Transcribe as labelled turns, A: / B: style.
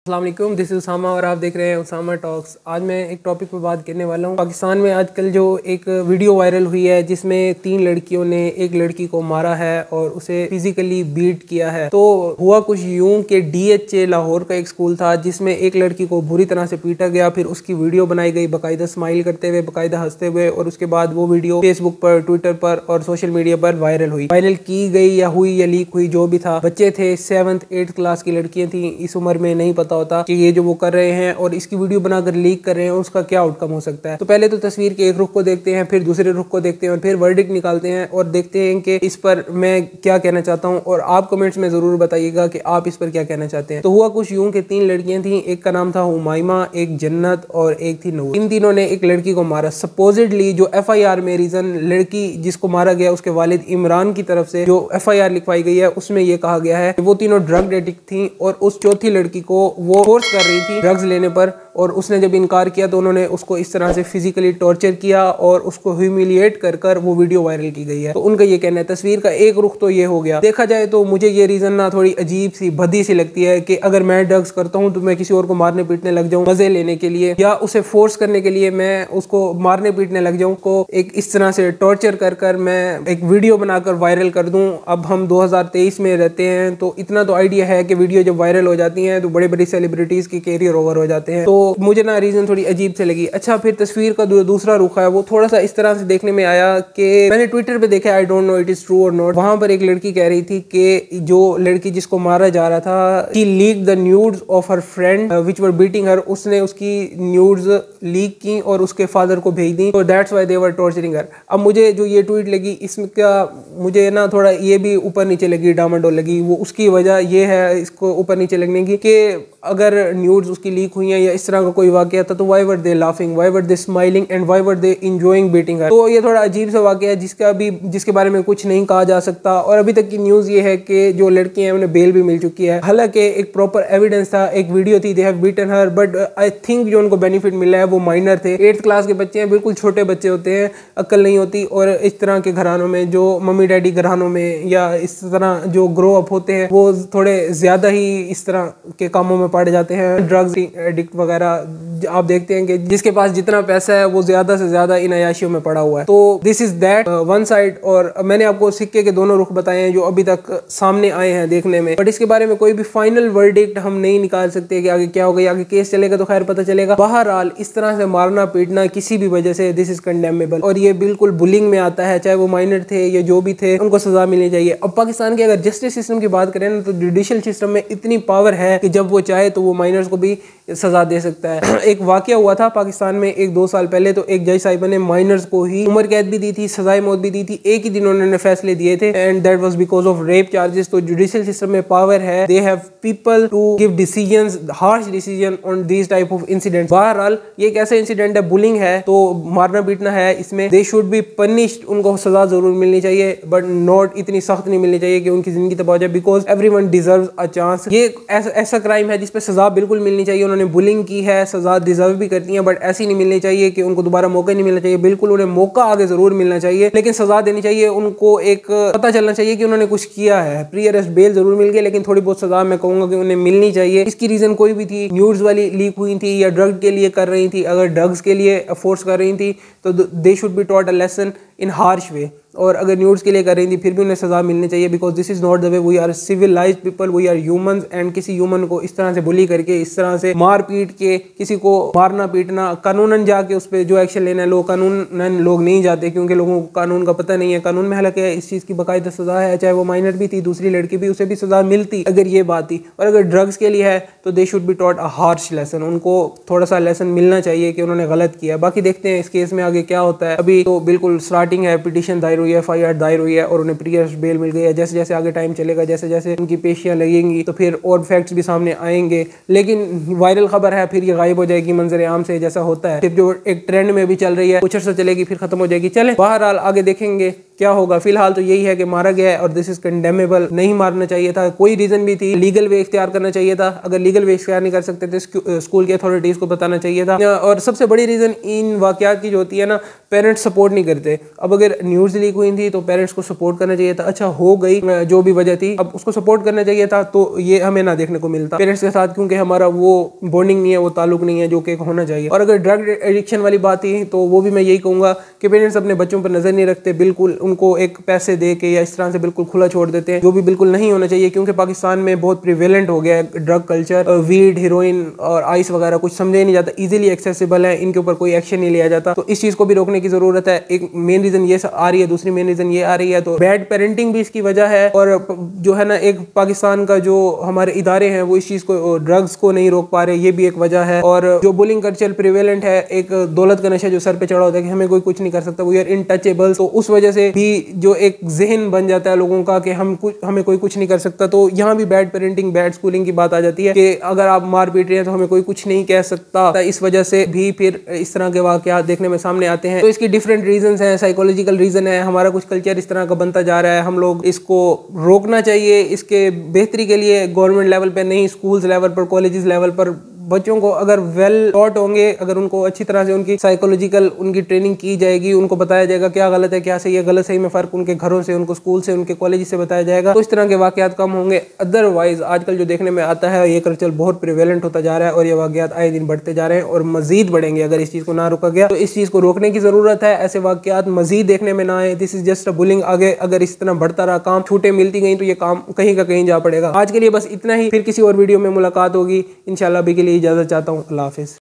A: अस्सलाम वालेकुम, this is Usama और आप देख रहे हैं उसामा टॉक्स। आज मैं एक टॉपिक पर बात करने वाला हूँ। पाकिस्तान में आजकल जो एक वीडियो वायरल हुई है जिसमें 3 लड़कियों ने एक लड़की को मारा है और उसे फिजिकली बीट किया है। तो हुआ कुछ यूं कि DHA लाहौर का एक स्कूल था जिसमें एक लड़की को बुरी तरह से पीटा गया, फिर उसकी वीडियो बनाई गई बाकायदा स्माइल करते हुए, बाकायदा हंसते हुए, और उसके बाद वो वीडियो फेसबुक पर, ट्विटर पर और सोशल मीडिया पर वायरल हुई। वायरल की गई या हुई या लीक हुई, जो भी था, बच्चे थे, 7th 8th क्लास की लड़कियां थी। इस उम्र में नहीं पता होता कि ये जो वो कर रहे हैं और इसकी वीडियो बनाकर लीक कर रहे हैं उसका क्या आउटकम हो सकता है। तो पहले तो तस्वीर के एक रुख को देखते हैं, फिर दूसरे रुख को देखते हैं और फिर वर्डिक्ट निकालते हैं और देखते हैं कि इस पर मैं क्या कहना चाहता हूँ। और आप कमेंट्स में जरूर बताइएगा कि आप इस पर क्या कहना चाहते हैं। तो हुआ कुछ यूं कि 3 लड़कियां थी, एक का नाम था हुमाइमा, एक जन्नत और एक थी नूर। इन तीनों ने एक लड़की को मारा। सपोजिडली जो FIR में रीजन लड़की जिसको मारा गया उसके वालिद इमरान की तरफ से जो FIR लिखवाई गई है उसमें यह कहा गया है कि वो तीनों ड्रग एडिक्ट थी और उस चौथी लड़की को वो फोर्स कर रही थी ड्रग्स लेने पर, और उसने जब इनकार किया तो उन्होंने उसको इस तरह से फिजिकली टॉर्चर किया और उसको ह्यूमिलिएट कर कर वो वीडियो वायरल की गई है। तो उनका ये कहना है। तस्वीर का एक रुख तो ये हो गया। देखा जाए तो मुझे ये रीजन ना थोड़ी अजीब सी भद्दी सी लगती है कि अगर मैं ड्रग्स करता हूँ तो मैं किसी और को मारने पीटने लग जाऊँ मजे लेने के लिए, या उसे फोर्स करने के लिए मैं उसको मारने पीटने लग जाऊँ, को एक इस तरह से टॉर्चर कर कर मैं एक वीडियो बनाकर वायरल कर दूं। अब हम 2023 में रहते हैं तो इतना तो आइडिया है कि वीडियो जब वायरल हो जाती हैं तो बड़े बड़ी सेलिब्रिटीज के कैरियर ओवर हो जाते हैं। तो मुझे ना रीजन थोड़ी अजीब से लगी। अच्छा, फिर तस्वीर का दूसरा रुख है वो थोड़ा सा इस तरह से देखने में आया कि मैंने ट्विटर पे देखा, I don't know it is true और नॉट। वहां पर एक लड़की कह रही थी कि जो लड़की जिसको मारा जा रहा था, she leak the nudes of her friend which were beating her. उसने उसकी न्यूड्स लीक की और उसके फादर को भेज दी, तो that's why they were torturing her. अब मुझे जो ये ट्वीट लगी इसका मुझे ना थोड़ा ये भी ऊपर नीचे लगी, डामाडोल लगी। वो उसकी वजह ये है इसको ऊपर नीचे लगने की कि अगर न्यूड्स उसकी लीक हुई हैं या इस तरह का कोई वाकया था तो why were they laughing, why were they smiling and why were they enjoying beating her. तो ये थोड़ा अजीब सा वाकया है जिसके बारे में कुछ नहीं कहा जा सकता। और अभी तक की न्यूज़ ये है कि जो लड़की है उन्हें बेल भी मिल चुकी है। हालांकि एक प्रॉपर एविडेंस था, एक वीडियो थी, they have beaten her, but I think जो उनको बेनिफिट मिला है वो माइनर थे, 8th क्लास के बच्चे हैं, बिल्कुल छोटे बच्चे होते हैं, अक्ल नहीं होती। और इस तरह के घरानों में, जो मम्मी डैडी घरानों में या इस तरह जो ग्रो अप होते हैं, वो थोड़े ज्यादा ही इस तरह के कामों में पड़ जाते हैं। ड्रग्स एडिक्ट वगैरह आप देखते हैं कि जिसके पास जितना पैसा है वो ज्यादा से ज्यादा इन अयाशियों में पड़ा हुआ है। तो this is that one side. और मैंने आपको सिक्के के दोनों रुख बताए हैं जो अभी तक सामने आए हैं देखने में, बट इसके बारे में कोई भी फाइनल वर्डिक्ट हम नहीं निकाल सकते कि आगे क्या होगा। आगे केस चलेगा तो खैर पता चलेगा। बहरहाल इस तरह से मारना पीटना किसी भी वजह से दिस इज कंडेमेबल और ये बिल्कुल बुलिंग में आता है, चाहे वो माइनर थे या जो भी थे, उनको सजा मिलनी चाहिए। अब पाकिस्तान के अगर जस्टिस सिस्टम की बात करें ना तो जुडिशियल सिस्टम में इतनी पावर है कि जब वो चाहे तो वो माइनर्स को भी सजा दे सकता है। एक वाकया हुआ था पाकिस्तान में 1-2 साल पहले, तो एक जज साहिबा ने माइनर्स को ही उम्र कैद भी दी थी, सजाए मौत भी दी थी, एक ही दिन उन्होंने फैसले दिए थे, and that was because of rape charges. तो जुडिशियल सिस्टम में पावर है, they have people to give decisions, harsh decision on this type of incident. बहरहाल ये एक ऐसा इंसिडेंट है, बुलिंग है, तो मारना पीटना है, इसमें दे शुड बी पनिश्ड, उनको सजा जरूर मिलनी चाहिए, बट नॉट इतनी सख्त नहीं मिलनी चाहिए कि उनकी जिंदगी तबाह हो जाए, because everyone deserves a chance. ये ऐसा क्राइम है जिस पे सजा बिल्कुल मिलनी चाहिए। उन्होंने बुलिंग की है, सजा डिजर्व भी करती है, बट ऐसी नहीं मिलनी चाहिए कि उनको दोबारा मौका नहीं मिलना चाहिए। बिल्कुल उन्हें मौका आगे जरूर मिलना चाहिए, लेकिन सजा देनी चाहिए। उनको एक पता चलना चाहिए कि उन्होंने कुछ किया है। प्री अरेस्ट बेल जरूर मिल गई, लेकिन थोड़ी बहुत सजा मैं कहूंगा कि उन्हें मिलनी चाहिए। इसकी रीजन कोई भी थी, न्यूज़ वाली लीक हुई थी या ड्रग के लिए कर रही थी, अगर ड्रग्स के लिए फोर्स कर रही थी तो they should be taught a lesson in harsh way. और अगर न्यूज़ के लिए कर रही थी फिर भी उन्हें सजा मिलनी चाहिए, because this is not the way. We are civilized people, we are humans, and किसी ह्यूमन को इस तरह से बुली करके, इस तरह से मार पीट के, किसी को मारना पीटना, कानूनन जाके उस पर जो एक्शन लेना है, कानूनन लोग नहीं जाते क्योंकि लोगों को कानून का पता नहीं है। कानून में हालांकि इस चीज़ की बाकायदा सजा है, चाहे वो माइनर भी थी, दूसरी लड़की भी, उसे भी सजा मिलती अगर ये बात थी। और अगर ड्रग्स के लिए है तो they should be taught a harsh lesson, उनको थोड़ा सा लेसन मिलना चाहिए कि उन्होंने गलत किया। बाकी देखते हैं इस केस में आगे क्या होता है। अभी तो बिल्कुल स्टार्टिंग है, पिटीशन दायर हुई है, FIR दायर हुई है और उन्हें प्री अरेस्ट बेल मिल गई है। जैसे जैसे आगे टाइम चलेगा, जैसे जैसे उनकी पेशियां लगेंगी तो फिर और फैक्ट्स भी सामने आएंगे। लेकिन वायरल खबर है, फिर ये गायब हो जाएगी मंजर आम से, जैसा होता है। फिर जो एक ट्रेंड में भी चल रही है, कुछ अर्सा चलेगी फिर खत्म हो जाएगी। चलें, बहरहाल आगे देखेंगे क्या होगा। फिलहाल तो यही है कि मारा गया है और दिस इज कंडेमेबल, नहीं मारना चाहिए था। कोई रीजन भी थी, लीगल वे इख्तियार करना चाहिए था। अगर लीगल वे इख्तियार नहीं कर सकते थे स्कूल की अथॉरिटीज को बताना चाहिए था। और सबसे बड़ी रीजन इन वाकयात की जो होती है ना, पेरेंट्स सपोर्ट नहीं करते। अब अगर न्यूज़ लीक हुई थी तो पेरेंट्स को सपोर्ट करना चाहिए था। अच्छा हो गई जो भी वजह थी, अब उसको सपोर्ट करना चाहिए था, तो ये हमें ना देखने को मिलता पेरेंट्स के साथ, क्योंकि हमारा वो बॉन्डिंग नहीं है, वो ताल्लुक नहीं है जो कि होना चाहिए। और अगर ड्रग एडिक्शन वाली बात थी तो वो भी मैं यही कहूँगा कि पेरेंट्स अपने बच्चों पर नजर नहीं रखते, बिल्कुल उनको एक पैसे दे के या इस तरह से बिल्कुल खुला छोड़ देते हैं, जो भी बिल्कुल नहीं होना चाहिए। क्योंकि पाकिस्तान में बहुत प्रिवेलेंट हो गया है ड्रग कल्चर, वीड, हीरोइन और आइस वगैरह कुछ समझे ही नहीं जाता, इजीली एक्सेसिबल है, इनके ऊपर कोई एक्शन नहीं लिया जाता। तो इस चीज को भी रोकने की जरूरत है। एक मेन रीजन ये आ रही है, दूसरी मेन रीजन ये आ रही है, तो बैड पेरेंटिंग भी इसकी वजह है। और जो है ना, एक पाकिस्तान का जो हमारे इदारे हैं वो इस चीज को, ड्रग्स को नहीं रोक पा रहे, ये भी एक वजह है। और जो बुलिंग कल्चर प्रिवेलेंट है, एक दौलत का नशा जो सर पे चढ़ा होता है कि हमें कोई कुछ नहीं कर सकता, वी आर इनटचेबल, तो उस वजह से भी जो एक जहन बन जाता है लोगों का कि हमें कोई कुछ नहीं कर सकता। तो यहाँ भी बैड पेरेंटिंग, बैड स्कूलिंग की बात आ जाती है कि अगर आप मार पीट रहे हैं तो हमें कोई कुछ नहीं कह सकता। इस वजह से भी फिर इस तरह के वाकयात देखने में सामने आते हैं। तो इसकी डिफरेंट रीजंस हैं, साइकोलॉजिकल रीजन है, हमारा कुछ कल्चर इस तरह का बनता जा रहा है, हम लोग इसको रोकना चाहिए। इसके बेहतरी के लिए गवर्नमेंट लेवल पे नहीं, स्कूल्स लेवल पर, कॉलेजेस लेवल पर बच्चों को अगर वेल टॉट होंगे, अगर उनको अच्छी तरह से उनकी साइकोलॉजिकल उनकी ट्रेनिंग की जाएगी, उनको बताया जाएगा क्या गलत है क्या सही है, गलत सही में फ़र्क उनके घरों से, उनको स्कूल से, उनके कॉलेज से बताया जाएगा, तो इस तरह के वाकयात कम होंगे। अदरवाइज आजकल जो देखने में आता है, ये कल्चर बहुत प्रिवेलेंट होता जा रहा है और ये वाकयात आए दिन बढ़ते जा रहे हैं और मजीद बढ़ेंगे अगर इस चीज़ को ना रोका गया। तो इस चीज़ को रोकने की ज़रूरत है, ऐसे वाकयात मजीद देखने में ना आए। This is just a bullying. आगे अगर इस तरह बढ़ता रहा, काम छूटे मिलती गई, तो ये काम कहीं का कहीं जा पड़ेगा। आज के लिए बस इतना ही, फिर किसी और वीडियो में मुलाकात होगी इंशाल्लाह। अभी के लिए इजाज़त चाहता हूँ। अल्लाह हाफिज़।